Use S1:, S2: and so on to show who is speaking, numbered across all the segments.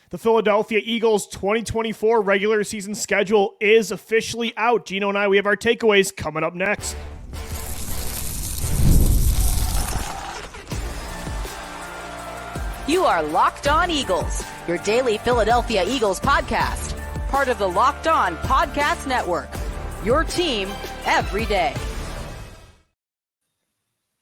S1: The Philadelphia Eagles 2024 regular season schedule is officially out. Gino and I, we have our takeaways coming up next.
S2: You are Locked On Eagles, your daily Philadelphia Eagles podcast. Part of the Locked On Podcast Network, your team every day.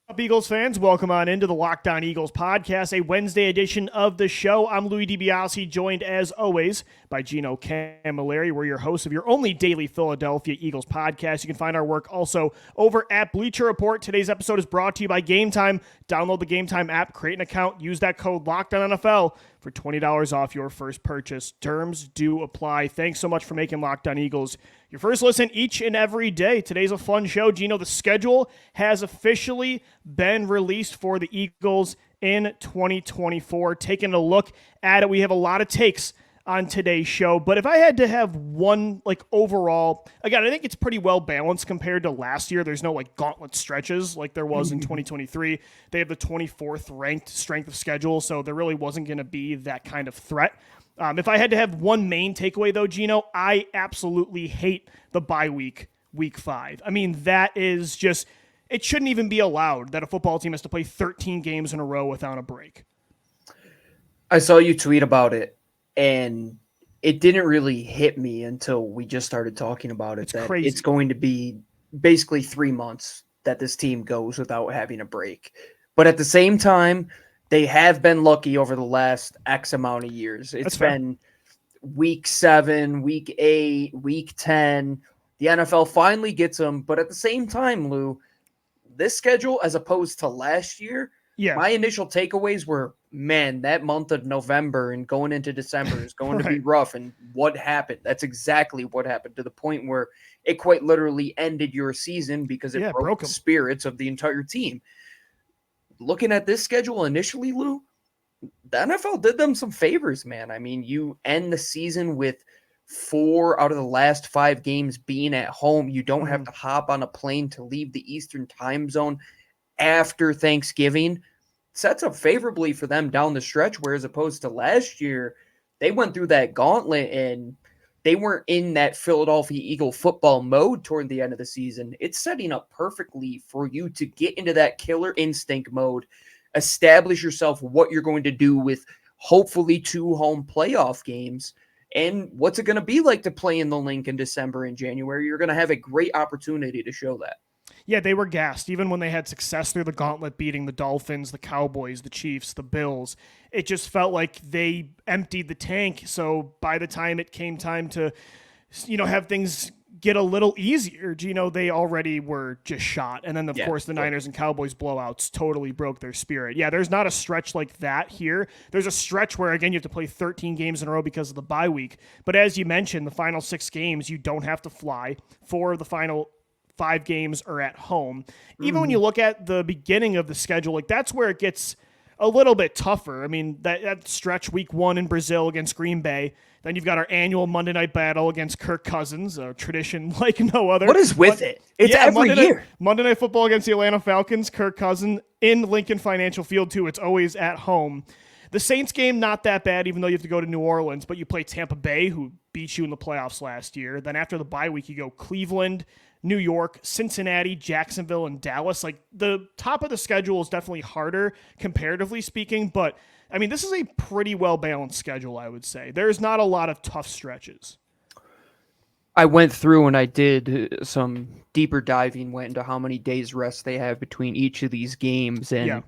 S1: Up, Eagles fans, welcome on into the Locked On Eagles podcast, a Wednesday edition of the show. I'm Louie DiBiase, joined as always by Gino Camilleri. We're your hosts of your only daily Philadelphia Eagles podcast. You can find our work also over at Bleacher Report. Today's episode is brought to you by Gametime. Download the Gametime app, create an account, use that code LOCKEDONNFL for $20 off your first purchase. Terms do apply. Thanks so much for making Locked On Eagles your first listen each and every day. Today's a fun show. Gino, the schedule has officially been released for the Eagles in 2024. Taking a look at it, we have a lot of takes on today's show, but if I had to have one, overall, again, I think it's pretty well balanced compared to last year. There's no gauntlet stretches like there was in 2023. They have the 24th ranked strength of schedule, so there really wasn't going to be that kind of threat. If I had to have one main takeaway, though, Gino, I absolutely hate the bye week, week 5. I mean, that is just, it shouldn't even be allowed that a football team has to play 13 games in a row without a break.
S3: I saw you tweet about it, and it didn't really hit me until we just started talking about it.
S1: It's crazy.
S3: It's going to be basically 3 months that this team goes without having a break. But at the same time, they have been lucky over the last X amount of years. It's been week 7, week 8, week 10. The NFL finally gets them. But at the same time, Lou, this schedule, as opposed to last year, my initial takeaways were, man, that month of November and going into December is going to be rough. And what happened? That's exactly what happened, to the point where it quite literally ended your season because it broke the spirits of the entire team. Looking at this schedule initially, Lou, the NFL did them some favors, man. I mean, you end the season with 4 out of the last 5 games being at home. You don't have to hop on a plane to leave the Eastern time zone after Thanksgiving. Sets up favorably for them down the stretch, whereas opposed to last year, they went through that gauntlet and they weren't in that Philadelphia Eagle football mode toward the end of the season. It's setting up perfectly for you to get into that killer instinct mode, establish yourself what you're going to do with hopefully 2 home playoff games. And what's it going to be like to play in the Link in December and January? You're going to have a great opportunity to show that.
S1: Yeah, they were gassed. Even when they had success through the gauntlet, beating the Dolphins, the Cowboys, the Chiefs, the Bills, it just felt like they emptied the tank. So by the time it came time to, have things get a little easier, Gino, they already were just shot. And then, of course, the Niners and Cowboys blowouts totally broke their spirit. Yeah, there's not a stretch like that here. There's a stretch where, again, you have to play 13 games in a row because of the bye week. But as you mentioned, the final 6 games, you don't have to fly. 4 of the final 5 games are at home. Even when you look at the beginning of the schedule, that's where it gets a little bit tougher. I mean, that stretch week 1 in Brazil against Green Bay. Then you've got our annual Monday night battle against Kirk Cousins, a tradition like no other.
S3: What is with it? It's every year.
S1: Monday Night Football against the Atlanta Falcons, Kirk Cousins in Lincoln Financial Field too. It's always at home. The Saints game, not that bad, even though you have to go to New Orleans, but you play Tampa Bay, who beat you in the playoffs last year. Then after the bye week, you go Cleveland, New York, Cincinnati, Jacksonville, and Dallas. The top of the schedule is definitely harder, comparatively speaking, but I mean, this is a pretty well-balanced schedule, I would say. There's not a lot of tough stretches.
S3: I went through and I did some deeper diving, went into how many days rest they have between each of these games, and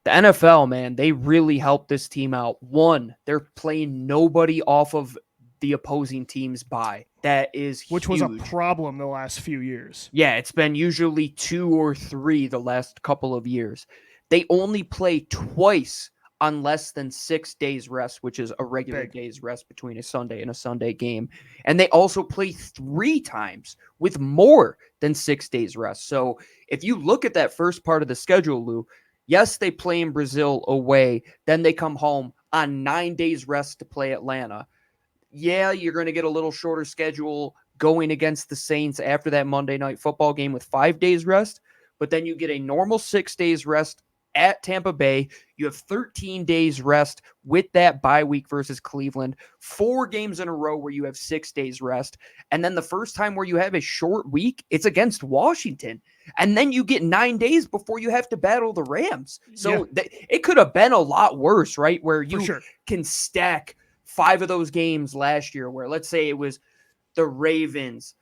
S3: the NFL, man, they really helped this team out. One, they're playing nobody off of the opposing team's bye. That is huge.
S1: Which was a problem the last few years.
S3: Yeah, it's been usually 2 or 3 the last couple of years. They only play twice on less than 6 days rest, which is a regular day's rest between a Sunday and a Sunday game. And they also play 3 times with more than 6 days rest. So if you look at that first part of the schedule, Lou, yes, they play in Brazil away. Then they come home on 9 days rest to play Atlanta. Yeah, you're going to get a little shorter schedule going against the Saints after that Monday night football game with 5 days rest, but then you get a normal 6 days rest at Tampa Bay. You have 13 days rest with that bye week versus Cleveland. 4 games in a row where you have 6 days rest. And then the first time where you have a short week, it's against Washington. And then you get 9 days before you have to battle the Rams. So it could have been a lot worse, right? Where you can stack 5 of those games last year where, let's say it was the Ravens,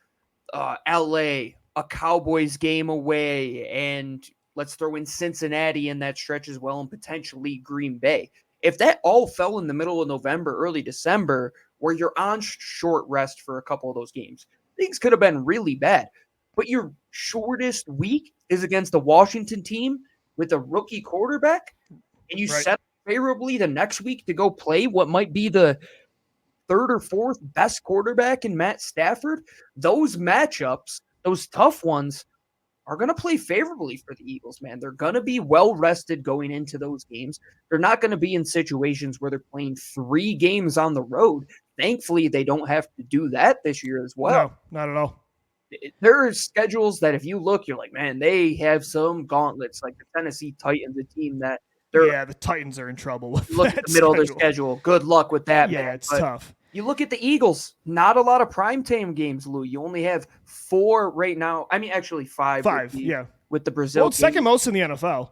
S3: LA, a Cowboys game away, and let's throw in Cincinnati in that stretch as well, and potentially Green Bay. If that all fell in the middle of November, early December, where you're on short rest for a couple of those games, things could have been really bad. But your shortest week is against the Washington team with a rookie quarterback, and you set up favorably the next week to go play what might be the 3rd or 4th best quarterback in Matt Stafford. Those matchups, those tough ones, are going to play favorably for the Eagles, man. They're going to be well-rested going into those games. They're not going to be in situations where they're playing 3 games on the road. Thankfully, they don't have to do that this year as well.
S1: No, not at all.
S3: There are schedules that if you look, you're like, man, they have some gauntlets, like the Tennessee Titans, a team that
S1: the Titans are in trouble with
S3: look at the middle of their schedule. Good luck with that, man.
S1: Yeah, it's tough.
S3: You look at the Eagles, not a lot of primetime games, Lou. You only have 4 right now. I mean, actually 5.
S1: 5,
S3: with the Brazil.
S1: Well, it's second most in the NFL.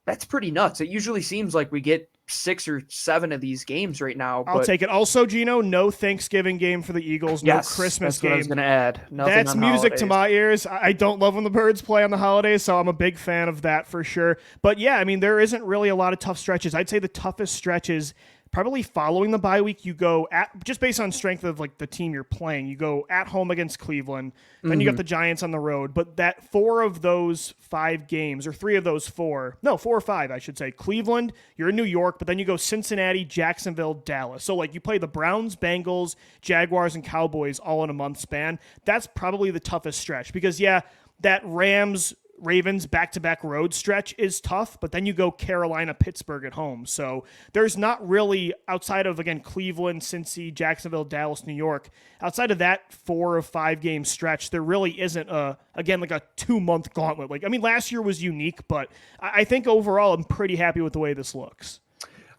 S3: That's pretty nuts. It usually seems like we get 6 or 7 of these games right now.
S1: I'll take it. Also, Gino, no Thanksgiving game for the Eagles. No Christmas
S3: that's
S1: game.
S3: What I was going to add.
S1: That's music to my ears. I don't love when the Birds play on the holidays, so I'm a big fan of that for sure. But yeah, I mean, there isn't really a lot of tough stretches. I'd say the toughest stretches probably following the bye week, you go at, just based on strength of like the team you're playing, you go at home against Cleveland, then you got the Giants on the road. But that 4 of those 5 games, or 3 of those 4 or 5, I should say, Cleveland, you're in New York, but then you go Cincinnati, Jacksonville, Dallas. So like you play the Browns, Bengals, Jaguars, and Cowboys all in a month span. That's probably the toughest stretch because that Ravens back-to-back road stretch is tough, but then you go Carolina, Pittsburgh at home. So there's not really, outside of, again, Cleveland, Cincy, Jacksonville, Dallas, New York, outside of that 4 or 5 game stretch, there really isn't like a 2-month gauntlet. Like, I mean, last year was unique, but I think overall I'm pretty happy with the way this looks.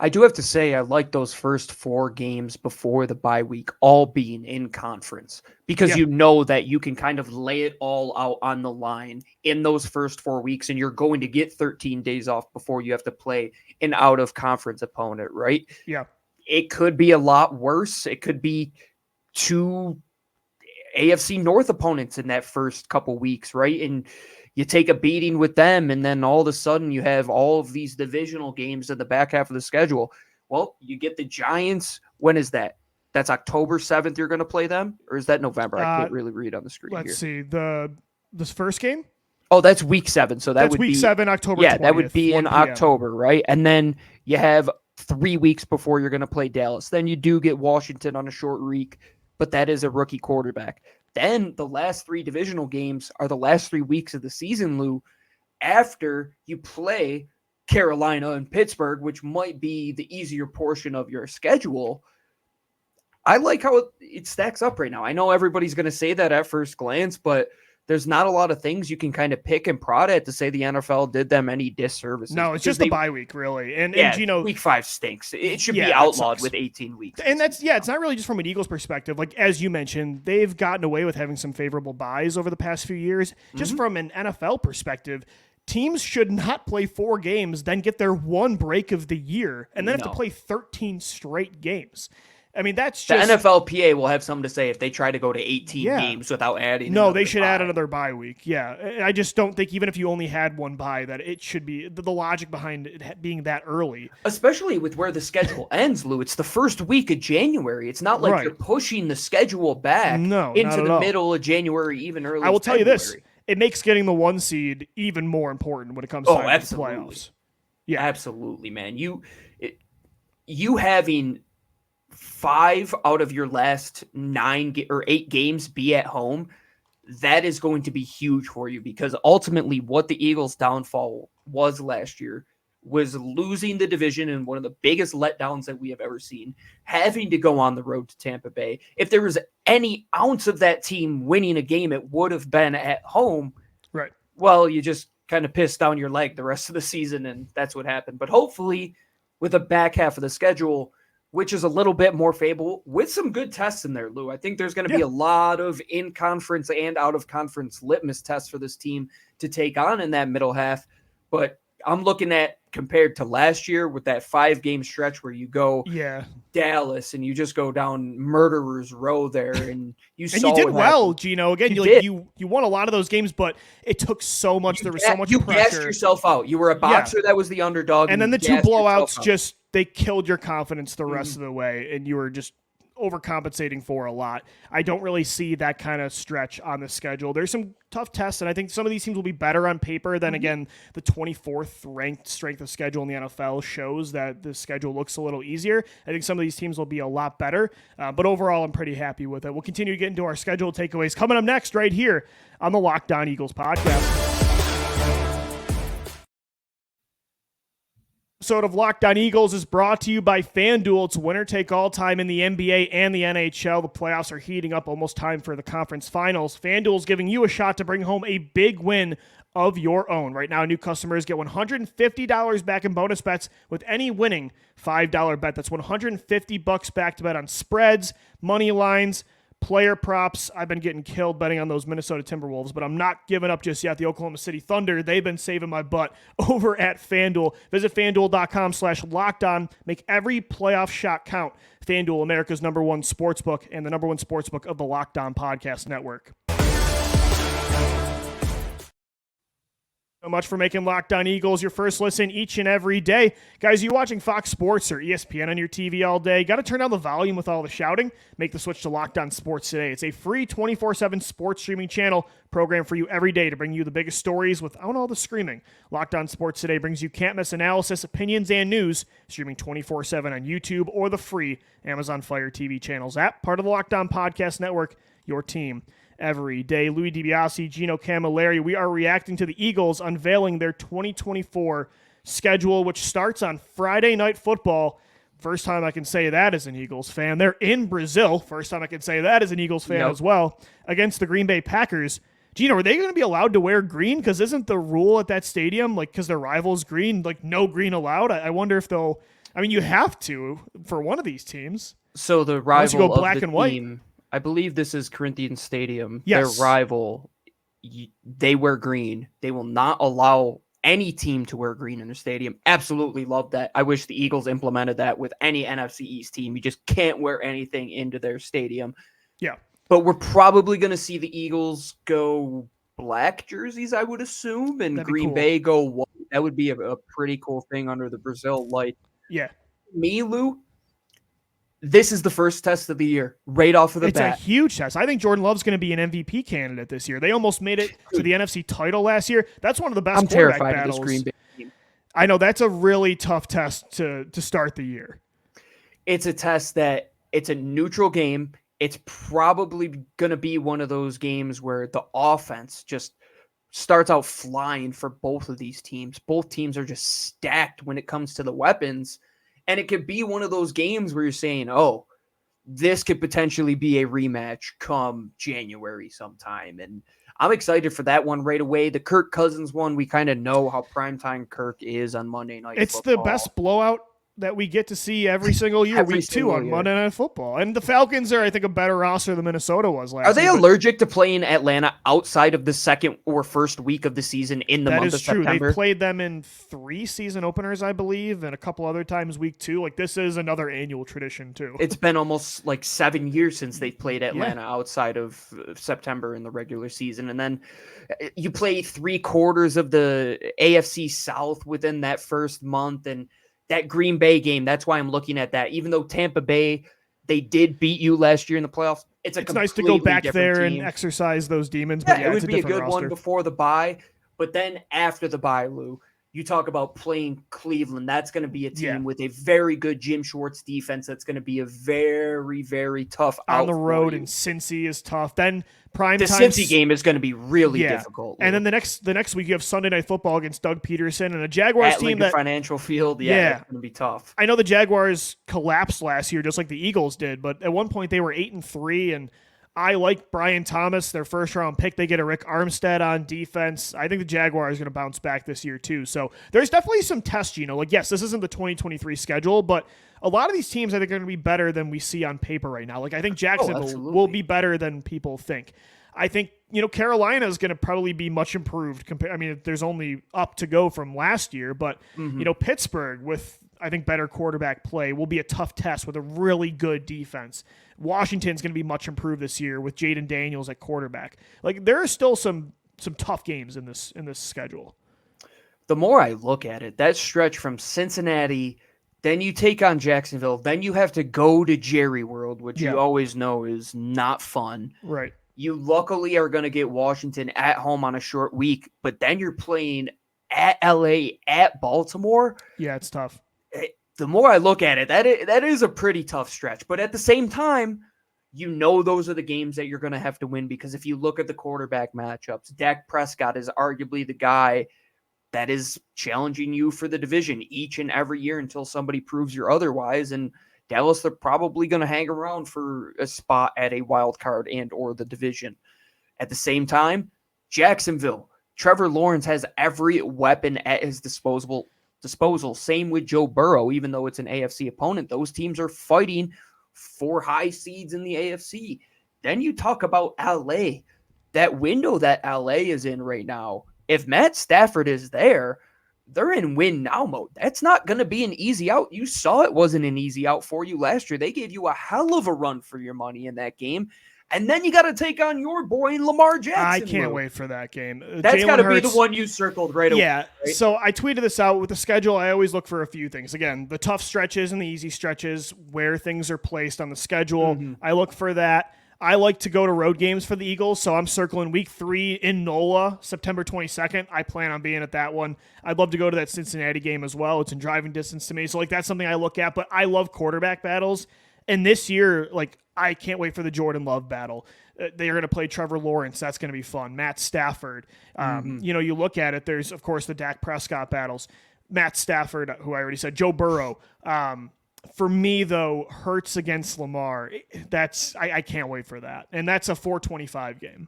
S3: I do have to say I like those first 4 games before the bye week all being in conference because you know that you can kind of lay it all out on the line in those first 4 weeks, and you're going to get 13 days off before you have to play an out-of-conference opponent, right?
S1: Yeah.
S3: It could be a lot worse. It could be 2 AFC North opponents in that first couple weeks, right? And you take a beating with them, and then all of a sudden you have all of these divisional games in the back half of the schedule. Well, you get the Giants. When is that? That's October 7th you're going to play them? Or is that November? I can't really read on the screen
S1: Let's see. This first game?
S3: Oh, that's week 7. So that's
S1: week 7, October 20th.
S3: Yeah, that would be in October, right? And then you have 3 weeks before you're going to play Dallas. Then you do get Washington on a short week, but that is a rookie quarterback. Then the last 3 divisional games are the last 3 weeks of the season, Lou, after you play Carolina and Pittsburgh, which might be the easier portion of your schedule. I like how it stacks up right now. I know everybody's going to say that at first glance, but there's not a lot of things you can kind of pick and prod at to say the NFL did them any disservices.
S1: No, it's just the bye week, really. And Gino,
S3: week 5 stinks. It should be outlawed with 18 weeks.
S1: And it's not really just from an Eagles perspective. Like, as you mentioned, they've gotten away with having some favorable buys over the past few years. Just from an NFL perspective, teams should not play 4 games, then get their 1 break of the year, and then have to play 13 straight games. I mean, that's just...
S3: The NFLPA will have something to say if they try to go to 18 games without adding
S1: No, they should add another bye week. Yeah. I just don't think, even if you only had 1 bye, that it should be... The logic behind it being that early.
S3: Especially with where the schedule ends, Lou. It's the first week of January. It's not like you're pushing the schedule back into the middle of January, even early.
S1: I will tell you this. It makes getting the 1 seed even more important when it comes to the playoffs.
S3: Yeah, absolutely, man. You having 5 out of your last 9 or 8 games be at home, that is going to be huge for you, because ultimately what the Eagles' downfall was last year was losing the division in one of the biggest letdowns that we have ever seen, having to go on the road to Tampa Bay. If there was any ounce of that team winning a game, it would have been at home.
S1: Right.
S3: Well, you just kind of piss down your leg the rest of the season, and that's what happened. But hopefully with the back half of the schedule, which is a little bit more favorable, with some good tests in there, Lou. I think there's going to be a lot of in-conference and out-of-conference litmus tests for this team to take on in that middle half. But I'm looking at, compared to last year with that 5-game stretch where you go Dallas and you just go down murderer's row there, and you
S1: and you did well, Gino. Again, you won a lot of those games, but it took so much. There was so much pressure. You
S3: gassed yourself out. You were a boxer that was the underdog,
S1: and then the 2 blowouts they killed your confidence the rest of the way, and you were just overcompensating for a lot. I don't really see that kind of stretch on the schedule. There's some tough tests, and I think some of these teams will be better on paper. Then again, the 24th ranked strength of schedule in the NFL shows that the schedule looks a little easier. I think some of these teams will be a lot better, but overall, I'm pretty happy with it. We'll continue to get into our schedule takeaways coming up next right here on the Locked On Eagles podcast. Episode of Locked On Eagles is brought to you by FanDuel. It's winner-take-all time in the NBA and the NHL. The playoffs are heating up, almost time for the conference finals. FanDuel is giving you a shot to bring home a big win of your own. Right now, new customers get $150 back in bonus bets with any winning $5 bet. That's $150 back to bet on spreads, money lines, player props. I've been getting killed betting on those Minnesota Timberwolves, but I'm not giving up just yet. The Oklahoma City Thunder, they've been saving my butt over at FanDuel. Visit FanDuel.com/lockedon. Make every playoff shot count. FanDuel, America's #1 sportsbook and the #1 sportsbook of the Locked On Podcast Network. So much for making Locked On Eagles your first listen each and every day. Guys, you watching Fox Sports or ESPN on your TV all day? Got to turn down the volume with all the shouting? Make the switch to Locked On Sports today. It's a free 24/7 sports streaming channel program for you every day to bring you the biggest stories without all the screaming. Locked On Sports today brings you can't-miss analysis, opinions, and news, streaming 24/7 on YouTube or the free Amazon Fire TV channels app, part of the Locked On Podcast Network, your team every day. Louie DiBiase, Gino Camilleri. We are reacting to the Eagles unveiling their 2024 schedule, which starts on Friday Night Football. First time I can say that as an Eagles fan. They're in Brazil. First time I can say that as an Eagles fan as well, against the Green Bay Packers. Gino, are they going to be allowed to wear green? Because isn't the rule at that stadium, like, because their rival's green, like, no green allowed? I wonder if they'll, I mean, you have to for one of these teams.
S3: So the rival
S1: you go black
S3: of the
S1: and white.
S3: team, I believe this is Corinthians Stadium.
S1: Yes.
S3: Their rival, they wear green. They will not allow any team to wear green in their stadium. Absolutely love that. I wish the Eagles implemented that with any NFC East team. You just can't wear anything into their stadium.
S1: Yeah.
S3: But we're probably going to see the Eagles go black jerseys, I would assume, and Green Bay go white. That would be a pretty cool thing under the Brazil light.
S1: Yeah.
S3: Me, Lou, this is the first test of the year, right off of the bat.
S1: It's a huge test. I think Jordan Love's going to be an MVP candidate this year. They almost made it to the NFC title last year. That's one of the best quarterback battles. I'm terrified of this Green Bay team. I know, that's a really tough test to start the year.
S3: It's a test that it's a neutral game. It's probably going to be one of those games where the offense just starts out flying for both of these teams. Both teams are just stacked when it comes to the weapons. And it could be one of those games where you're saying, oh, this could potentially be a rematch come January sometime. And I'm excited for that one right away. The Kirk Cousins one, we kind of know how primetime Kirk is on Monday Night Football.
S1: It's the best blowout that we get to see every single year, week 2 on Monday Night Football. And the Falcons are, I think, a better roster than Minnesota was last year.
S3: Are they allergic to playing Atlanta outside of the second or first week of the season in the month of September?
S1: That is true. They played them in 3 season openers, I believe, and a couple other times week 2. Like, this is another annual tradition, too.
S3: It's been almost like 7 years since they've played Atlanta outside of September in the regular season. And then you play 3/4 of the AFC South within that first month, and that Green Bay game, that's why I'm looking at that. Even though Tampa Bay, they did beat you last year in the playoffs, it's
S1: nice to go back there and exercise those demons. But
S3: it would be a good one before the bye. But then after the bye, Lou, you talk about playing Cleveland. That's going to be a team with a very good Jim Schwartz defense. That's going to be a very, very tough
S1: on the road, and Cincy is tough. Then the
S3: Cincy game is going to be really difficult.
S1: And then the next week you have Sunday Night Football against Doug Peterson and a Jaguars team that
S3: Financial Field. It's going to be tough.
S1: I know the Jaguars collapsed last year just like the Eagles did, but at one point they were 8-3 and I like Brian Thomas, their first-round pick. They get a Rick Armstead on defense. I think the Jaguars are going to bounce back this year too. So there's definitely some tests, Like, yes, this isn't the 2023 schedule, but a lot of these teams I think are going to be better than we see on paper right now. Like, I think Jacksonville will be better than people think. I think, Carolina is going to probably be much improved. There's only up to go from last year, but, Pittsburgh with, I think, better quarterback play will be a tough test with a really good defense. Washington's going to be much improved this year with Jaden Daniels at quarterback. Like, there are still some tough games in this schedule.
S3: The more I look at it, that stretch from Cincinnati, then you take on Jacksonville, then you have to go to Jerry World, which you always know is not fun.
S1: Right.
S3: You luckily are going to get Washington at home on a short week, but then you're playing at LA, at Baltimore.
S1: Yeah, it's tough.
S3: The more I look at it, that is a pretty tough stretch. But at the same time, those are the games that you're going to have to win, because if you look at the quarterback matchups, Dak Prescott is arguably the guy that is challenging you for the division each and every year until somebody proves you're otherwise. And Dallas, they're probably going to hang around for a spot at a wild card and or the division. At the same time, Jacksonville, Trevor Lawrence has every weapon at his disposal. Same with Joe Burrow, even though it's an AFC opponent. Those teams are fighting for high seeds in the AFC. Then you talk about LA, that window that LA is in right now. If Matt Stafford is there, they're in win now mode. That's not going to be an easy out. You saw it wasn't an easy out for you last year. They gave you a hell of a run for your money in that game. And then you got to take on your boy Lamar Jackson.
S1: I can't wait for that game.
S3: That's got to be the one you circled right away.
S1: Yeah.
S3: Right?
S1: So I tweeted this out with the schedule. I always look for a few things. Again, the tough stretches and the easy stretches, where things are placed on the schedule. Mm-hmm. I look for that. I like to go to road games for the Eagles, so I'm circling week 3 in NOLA, September 22nd. I plan on being at that one. I'd love to go to that Cincinnati game as well. It's in driving distance to me, so that's something I look at. But I love quarterback battles, and this year, I can't wait for the Jordan Love battle. They're going to play Trevor Lawrence. That's going to be fun. Matt Stafford. You look at it, there's, of course, the Dak Prescott battles. Matt Stafford, who I already said, Joe Burrow. For me, though, Hurts against Lamar, I can't wait for that. And that's a 425 game.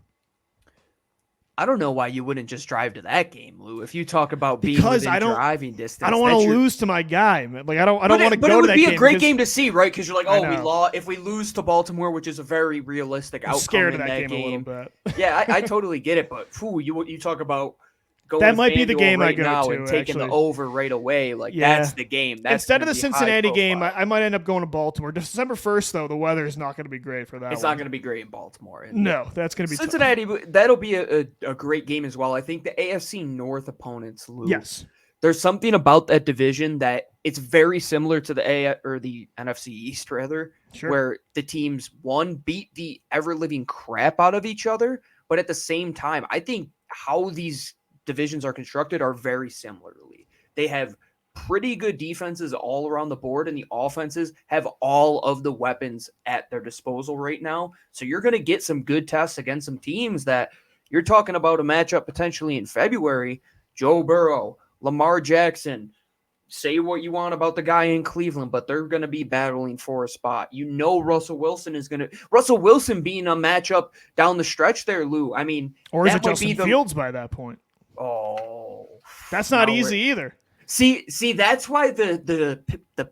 S3: I don't know why you wouldn't just drive to that game, Lou. If you talk about being within driving distance,
S1: I don't want to lose to my guy. Like I don't want to go to that game. But it would
S3: be a great game to see, right? Because you're like, we lost. If we lose to Baltimore, which is a very realistic outcome,
S1: scared of
S3: in
S1: that
S3: game
S1: a little bit.
S3: Yeah, I totally get it. But you talk about going
S1: that might be the game
S3: right
S1: I go
S3: now
S1: to
S3: and taking
S1: actually.
S3: The over right away. That's the game.
S1: Instead of the Cincinnati game, I might end up going to Baltimore. December 1st, though, the weather is not going to be great for that.
S3: It's not going to be great in Baltimore.
S1: No, that's going to be
S3: Cincinnati.
S1: Tough.
S3: That'll be a great game as well. I think the AFC North opponents, Lou.
S1: Yes.
S3: There's something about that division that it's very similar to the NFC East, rather, where the teams, one, beat the ever-living crap out of each other, but at the same time, I think how these divisions are constructed are very similarly. They have pretty good defenses all around the board, and the offenses have all of the weapons at their disposal right now. So you're going to get some good tests against some teams that you're talking about a matchup potentially in February. Joe Burrow, Lamar Jackson, say what you want about the guy in Cleveland, but they're going to be battling for a spot. Russell Wilson being a matchup down the stretch there, Lou. I mean,
S1: or is it Justin Fields by that point?
S3: Oh,
S1: that's not easy either.
S3: See, that's why the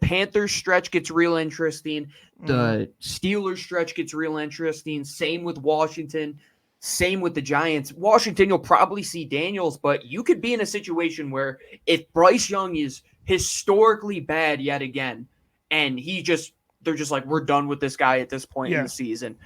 S3: Panthers stretch gets real interesting. The Steelers stretch gets real interesting. Same with Washington. Same with the Giants. Washington, you'll probably see Daniels, but you could be in a situation where if Bryce Young is historically bad yet again, and they're just like, we're done with this guy at this point in the season,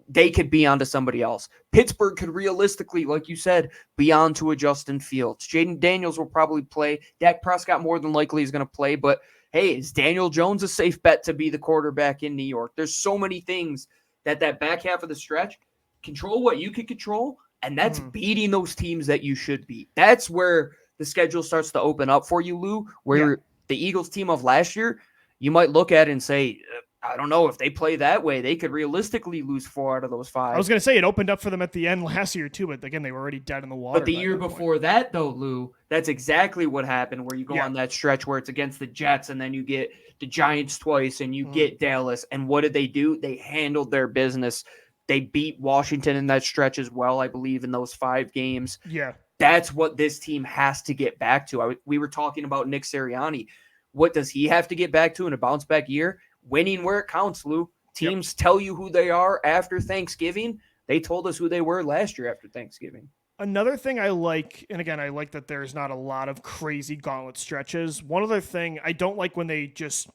S3: they could be onto somebody else. Pittsburgh could realistically, like you said, be onto a Justin Fields. Jaden Daniels will probably play. Dak Prescott more than likely is going to play. But, hey, is Daniel Jones a safe bet to be the quarterback in New York? There's so many things that back half of the stretch, control what you can control, and that's beating those teams that you should beat. That's where the schedule starts to open up for you, Lou, where the Eagles team of last year, you might look at it and say, I don't know, if they play that way, they could realistically lose 4 out of those 5.
S1: I was going to say it opened up for them at the end last year too, but again, they were already dead in the water.
S3: But the year before that, though, Lou, that's exactly what happened, where you go on that stretch where it's against the Jets, and then you get the Giants twice, and you get Dallas. And what did they do? They handled their business. They beat Washington in that stretch as well, I believe, in those 5 games.
S1: Yeah.
S3: That's what this team has to get back to. We were talking about Nick Sirianni. What does he have to get back to in a bounce-back year? Winning where it counts, Lou. Teams tell you who they are after Thanksgiving. They told us who they were last year after Thanksgiving.
S1: Another thing I like, and again, I like that there's not a lot of crazy gauntlet stretches. One other thing, I don't like when they just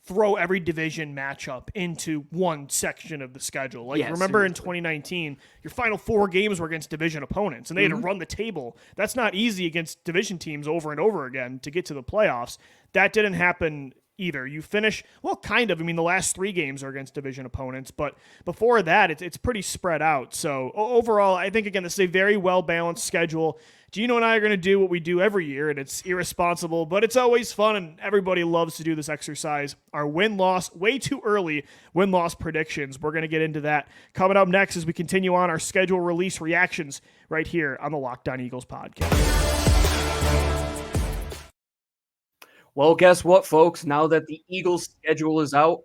S1: throw every division matchup into one section of the schedule. Like, remember seriously. In 2019, your final 4 games were against division opponents, and they had to run the table. That's not easy against division teams over and over again to get to the playoffs. That didn't happen either. You finish, well, kind of. I mean, the last 3 games are against division opponents, but before that, it's pretty spread out. So overall, I think, again, this is a very well-balanced schedule. Gino and I are going to do what we do every year, and it's irresponsible, but it's always fun, and everybody loves to do this exercise. Our win-loss, way too early win-loss predictions. We're going to get into that coming up next as we continue on our schedule release reactions right here on the Locked On Eagles podcast.
S3: Well, guess what, folks? Now that the Eagles schedule is out,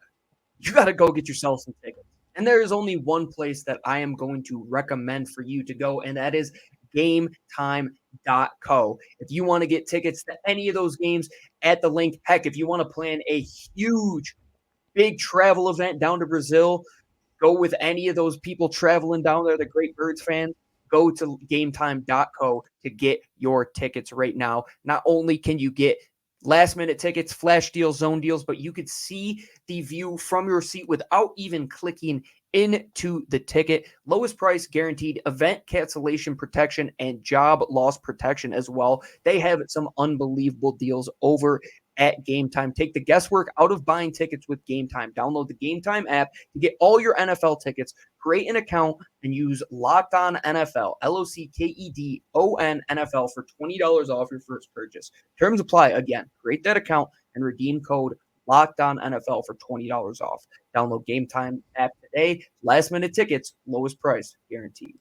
S3: you got to go get yourself some tickets. And there is only one place that I am going to recommend for you to go, and that is Gametime.co. If you want to get tickets to any of those games at the link, heck, if you want to plan a huge, big travel event down to Brazil, go with any of those people traveling down there, the great Birds fans, go to Gametime.co to get your tickets right now. Not only can you get last-minute tickets, flash deals, zone deals, but you could see the view from your seat without even clicking into the ticket. Lowest price guaranteed, event cancellation protection, and job loss protection as well. They have some unbelievable deals over at Gametime. Take the guesswork out of buying tickets with Gametime. Download the Gametime app to get all your NFL tickets. Create an account and use Locked On NFL, LOCKEDON NFL for $20 off your first purchase. Terms apply. Again, create that account and redeem code Locked On NFL for $20 off. Download Gametime app today. Last minute tickets, lowest price guaranteed.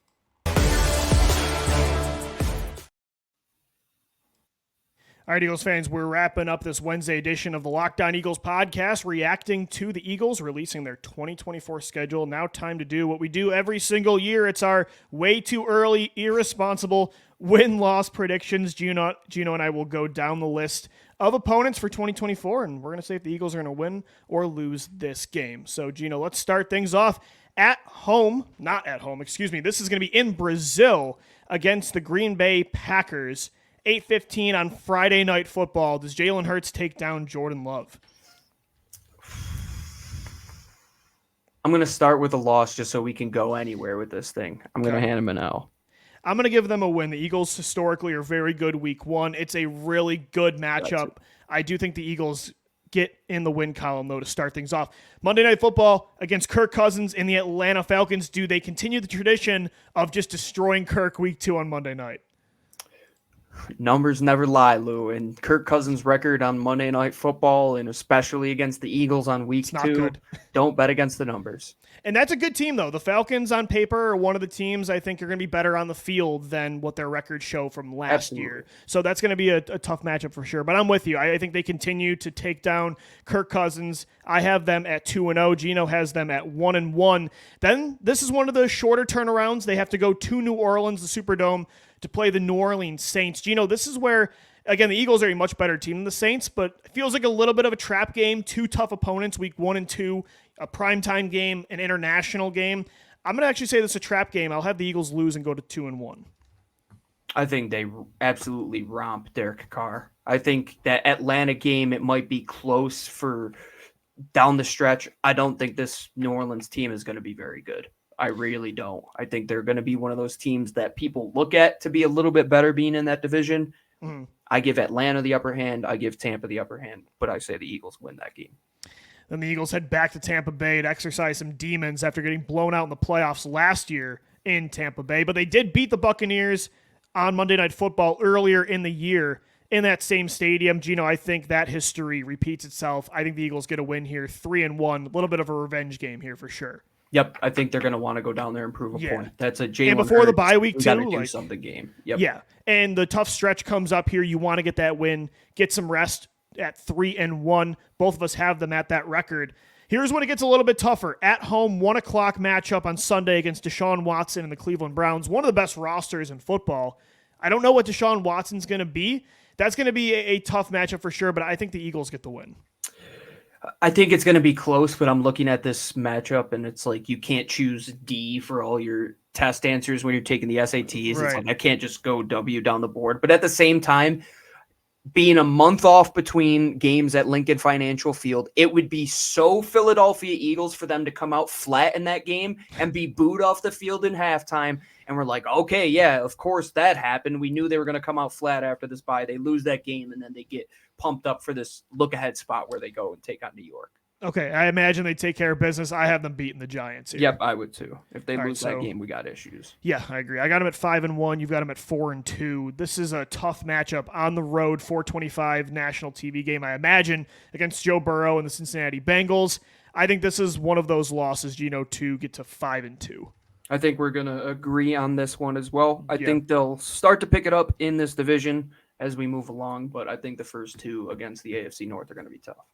S1: All right, Eagles fans, we're wrapping up this Wednesday edition of the Locked On Eagles podcast, reacting to the Eagles releasing their 2024 schedule. Now time to do what we do every single year. It's our way too early, irresponsible win-loss predictions. Gino and I will go down the list of opponents for 2024, and we're going to say if the Eagles are going to win or lose this game. So, Gino, let's start things off at home. Not at home, excuse me. This is going to be in Brazil against the Green Bay Packers. 8:15 on Friday Night Football. Does Jalen Hurts take down Jordan Love?
S3: I'm going to start with a loss just so we can go anywhere with this thing. I'm going to hand him an L.
S1: I'm going to give them a win. The Eagles historically are very good week 1. It's a really good matchup. I do think the Eagles get in the win column, though, to start things off. Monday Night Football against Kirk Cousins and the Atlanta Falcons. Do they continue the tradition of just destroying Kirk week 2 on Monday night?
S3: Numbers never lie, Lou. And Kirk Cousins' record on Monday Night Football, and especially against the Eagles on week 2, don't bet against the numbers.
S1: And that's a good team, though. The Falcons, on paper, are one of the teams I think are going to be better on the field than what their records show from last year. So that's going to be a tough matchup for sure. But I'm with you. I think they continue to take down Kirk Cousins. I have them at 2-0. Gino has them at 1-1. Then this is one of the shorter turnarounds. They have to go to New Orleans, the Superdome, to play the New Orleans Saints. Gino, this is where, again, the Eagles are a much better team than the Saints, but it feels like a little bit of a trap game. 2 tough opponents, week 1 and 2, a primetime game, an international game. I'm going to actually say this is a trap game. I'll have the Eagles lose and go to 2-1.
S3: I think they absolutely romp Derek Carr. I think that Atlanta game, it might be close for down the stretch. I don't think this New Orleans team is going to be very good. I really don't. I think they're going to be one of those teams that people look at to be a little bit better being in that division. Mm-hmm. I give Atlanta the upper hand. I give Tampa the upper hand, but I say the Eagles win that game.
S1: Then the Eagles head back to Tampa Bay to exercise some demons after getting blown out in the playoffs last year in Tampa Bay. But they did beat the Buccaneers on Monday Night Football earlier in the year in that same stadium. Gino, I think that history repeats itself. I think the Eagles get a win here, 3-1. A little bit of a revenge game here for sure.
S3: Yep, I think they're going to want to go down there and prove a point. That's a Jalen
S1: and before
S3: Hurts,
S1: the bye week too,
S3: do something game. Yep.
S1: Yeah, and the tough stretch comes up here. You want to get that win, get some rest at 3-1. Both of us have them at that record. Here's when it gets a little bit tougher. At home, 1 o'clock matchup on Sunday against Deshaun Watson and the Cleveland Browns. One of the best rosters in football. I don't know what Deshaun Watson's going to be. That's going to be a tough matchup for sure, but I think the Eagles get the win.
S3: I think it's going to be close, but I'm looking at this matchup, and it's like you can't choose D for all your test answers when you're taking the SATs.
S1: Right.
S3: It's like I can't just go W down the board. But at the same time, being a month off between games at Lincoln Financial Field, it would be so Philadelphia Eagles for them to come out flat in that game and be booed off the field in halftime. And we're like, okay, yeah, of course that happened. We knew they were going to come out flat after this bye. They lose that game, and then they get pumped up for this look-ahead spot where they go and take on New York.
S1: Okay, I imagine they take care of business. I have them beating the Giants here.
S3: Yep, I would too. If they
S1: All
S3: lose
S1: right,
S3: that game, we got issues.
S1: Yeah, I agree. I got them at 5-1. You've got them at 4-2. This is a tough matchup on the road, 425 national TV game, I imagine, against Joe Burrow and the Cincinnati Bengals. I think this is one of those losses, Gino, to get to 5-2.
S3: I think we're going to agree on this one as well. I think they'll start to pick it up in this division as we move along, but I think the first two against the AFC North are going to be tough.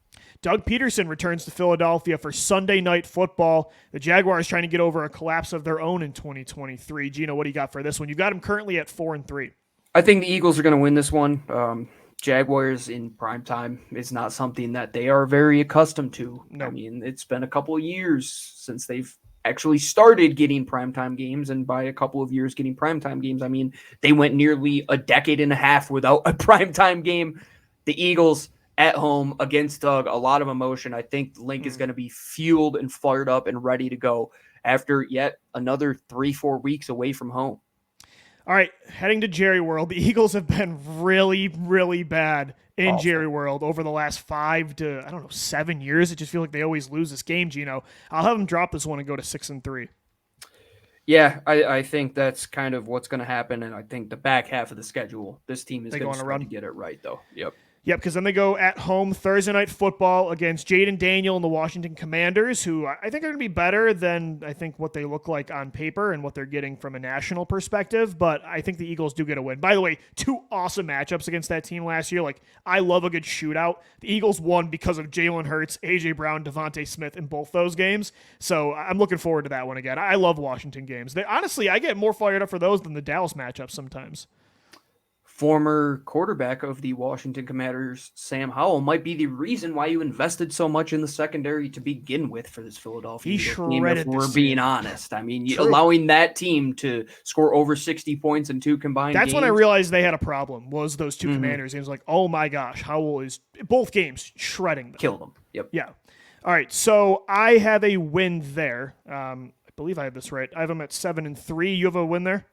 S1: Doug Peterson returns to Philadelphia for Sunday Night Football. The Jaguars trying to get over a collapse of their own in 2023. Gino, what do you got for this one? You've got them currently at 4-3.
S3: I think the Eagles are going to win this one. Jaguars in primetime is not something that they are very accustomed to.
S1: No.
S3: I mean, it's been a couple of years since they've actually started getting primetime games, and by a couple of years getting primetime games, I mean they went nearly a decade and a half without a primetime game. The Eagles at home against Doug, a lot of emotion. I think Link is going to be fueled and fired up and ready to go after yet another 3-4 weeks away from home.
S1: All right, heading to Jerry World. The Eagles have been really, really bad in Jerry World over the last 5 to, 7 years. It just feels like they always lose this game, Gino. I'll have them drop this one and go to 6-3.
S3: Yeah, I think that's kind of what's going to happen, and I think the back half of the schedule, this team is going to try to get it right, though. Yep,
S1: because then they go at home Thursday Night Football against Jaden Daniel and the Washington Commanders, who I think are going to be better than I think what they look like on paper and what they're getting from a national perspective. But I think the Eagles do get a win. By the way, 2 awesome matchups against that team last year. Like, I love a good shootout. The Eagles won because of Jalen Hurts, A.J. Brown, Devontae Smith in both those games. So I'm looking forward to that one again. I love Washington games. Honestly, I get more fired up for those than the Dallas matchups sometimes.
S3: Former quarterback of the Washington Commanders, Sam Howell, might be the reason why you invested so much in the secondary to begin with for this Philadelphia team, if we're being honest. I mean, allowing that team to score over 60 points in 2 combined games.
S1: That's when I realized they had a problem, was those 2 Commanders games. Like, oh my gosh, Howell is, both games, shredding them.
S3: Killed them. Yep.
S1: Yeah. All right, so I have a win there. I believe I have this right. I have them at 7-3. You have a win there?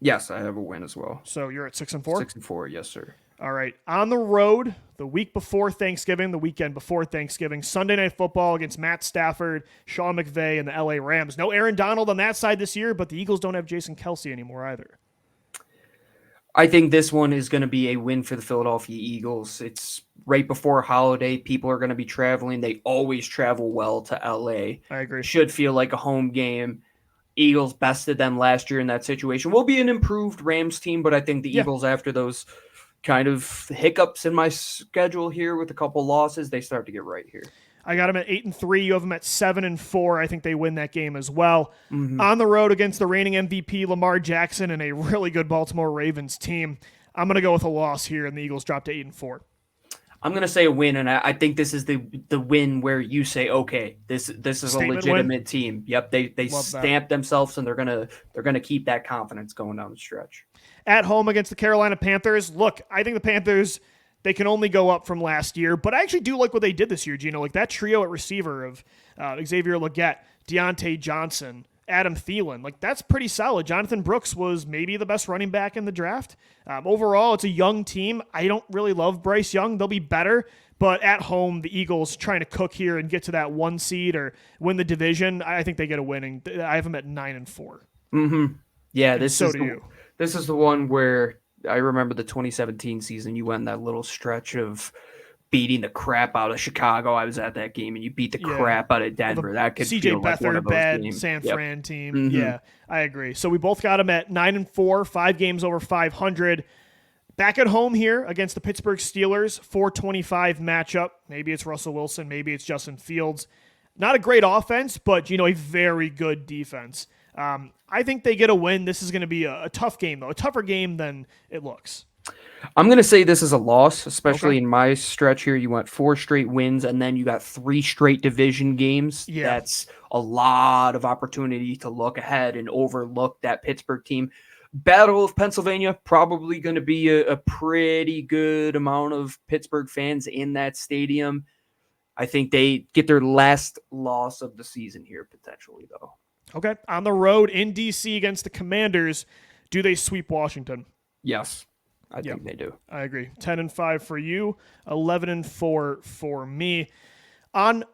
S3: Yes, I have a win as well.
S1: So you're at 6-4?
S3: 6-4, yes, sir.
S1: All right. On the road, the week before Thanksgiving, the weekend before Thanksgiving, Sunday Night Football against Matt Stafford, Sean McVay, and the LA Rams. No Aaron Donald on that side this year, but the Eagles don't have Jason Kelce anymore either.
S3: I think this one is going to be a win for the Philadelphia Eagles. It's right before holiday. People are going to be traveling. They always travel well to LA.
S1: I agree.
S3: Should feel like a home game. Eagles bested them last year in that situation. Will be an improved Rams team, but I think the Eagles, after those kind of hiccups in my schedule here with a couple losses, they start to get right here.
S1: I got them at 8-3. You have them at 7-4. I think they win that game as well. On the road against the reigning MVP Lamar Jackson and a really good Baltimore Ravens team, I'm going to go with a loss here, and the Eagles drop to 8-4.
S3: I'm going to say a win, and I think this is the win where you say, okay, this is
S1: Statement
S3: a legitimate
S1: win?
S3: Team. Yep, they stamp themselves, and they're gonna keep that confidence going down the stretch.
S1: At home against the Carolina Panthers. Look, I think the Panthers, they can only go up from last year, but I actually do like what they did this year, Gino. Like that trio at receiver of Xavier Legette, Deontay Johnson, Adam Thielen, like that's pretty solid. Jonathan Brooks was maybe the best running back in the draft. Overall, it's a young team. I don't really love Bryce Young. They'll be better, but at home, the Eagles trying to cook here and get to that 1 seed or win the division. I think they get a winning. I have them at 9-4.
S3: Yeah,
S1: and
S3: this is the one where I remember the 2017 season. You went in that little stretch of beating the crap out of Chicago. I was at that game, and you beat the crap out of Denver. That could
S1: CJ
S3: feel like one of those
S1: bad
S3: games.
S1: San Fran team. Yeah, I agree. So we both got them at 9-4, 5 games over 500. Back at home here against the Pittsburgh Steelers, 425 matchup. Maybe it's Russell Wilson, maybe it's Justin Fields. Not a great offense, but, a very good defense. I think they get a win. This is going to be a tough game, though. A tougher game than it looks.
S3: I'm going to say this is a loss, especially in my stretch here. You went 4 straight wins, and then you got 3 straight division games.
S1: Yeah.
S3: That's a lot of opportunity to look ahead and overlook that Pittsburgh team. Battle of Pennsylvania, probably going to be a pretty good amount of Pittsburgh fans in that stadium. I think they get their last loss of the season here, potentially, though.
S1: Okay. On the road in D.C. against the Commanders, do they sweep Washington?
S3: Yes, I think they do.
S1: I agree. 10-5 for you, 11-4 for me. On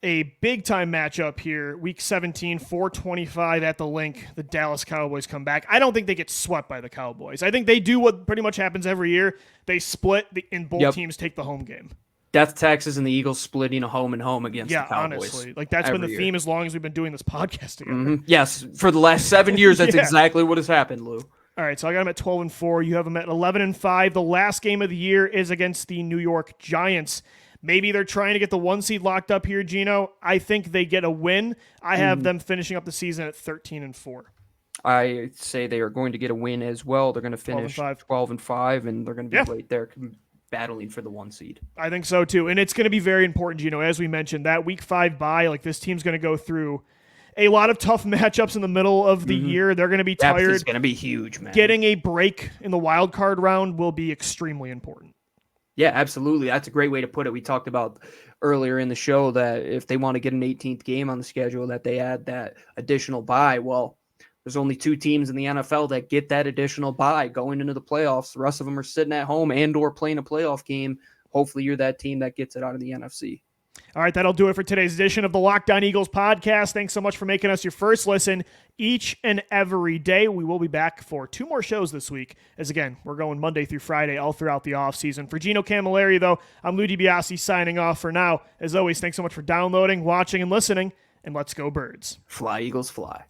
S1: a big-time matchup here, Week 17, 4:25 at the Link, the Dallas Cowboys come back. I don't think they get swept by the Cowboys. I think they do what pretty much happens every year. They split, and both teams take the home game.
S3: Death taxes and the Eagles splitting a home and home against the Cowboys.
S1: Honestly. That's been the theme as long as we've been doing this podcast together.
S3: Mm-hmm. Yes, for the last 7 years, that's exactly what has happened, Lou.
S1: All right, so I got them at 12-4. You have them at 11-5. The last game of the year is against the New York Giants. Maybe they're trying to get the 1 seed locked up here, Gino. I think they get a win. I have them finishing up the season at 13-4.
S3: I say they are going to get a win as well. They're going to finish 12-5, and they're going to be right there battling for the 1 seed.
S1: I think so too, and it's going to be very important, Gino. As we mentioned, that Week 5 bye, this team's going to go through a lot of tough matchups in the middle of the year. They're going to be tired.
S3: It's going to be huge, man.
S1: Getting a break in the wild card round will be extremely important.
S3: Yeah, absolutely. That's a great way to put it. We talked about earlier in the show that if they want to get an 18th game on the schedule, that they add that additional bye. Well, there's only 2 teams in the NFL that get that additional bye going into the playoffs. The rest of them are sitting at home and or playing a playoff game. Hopefully you're that team that gets it out of the NFC.
S1: All right, that'll do it for today's edition of the Locked On Eagles podcast. Thanks so much for making us your first listen each and every day. We will be back for 2 more shows this week, as again, we're going Monday through Friday all throughout the offseason. For Gino Camilleri, though, I'm Lou DiBiase signing off for now. As always, thanks so much for downloading, watching, and listening, and let's go Birds.
S3: Fly, Eagles, fly.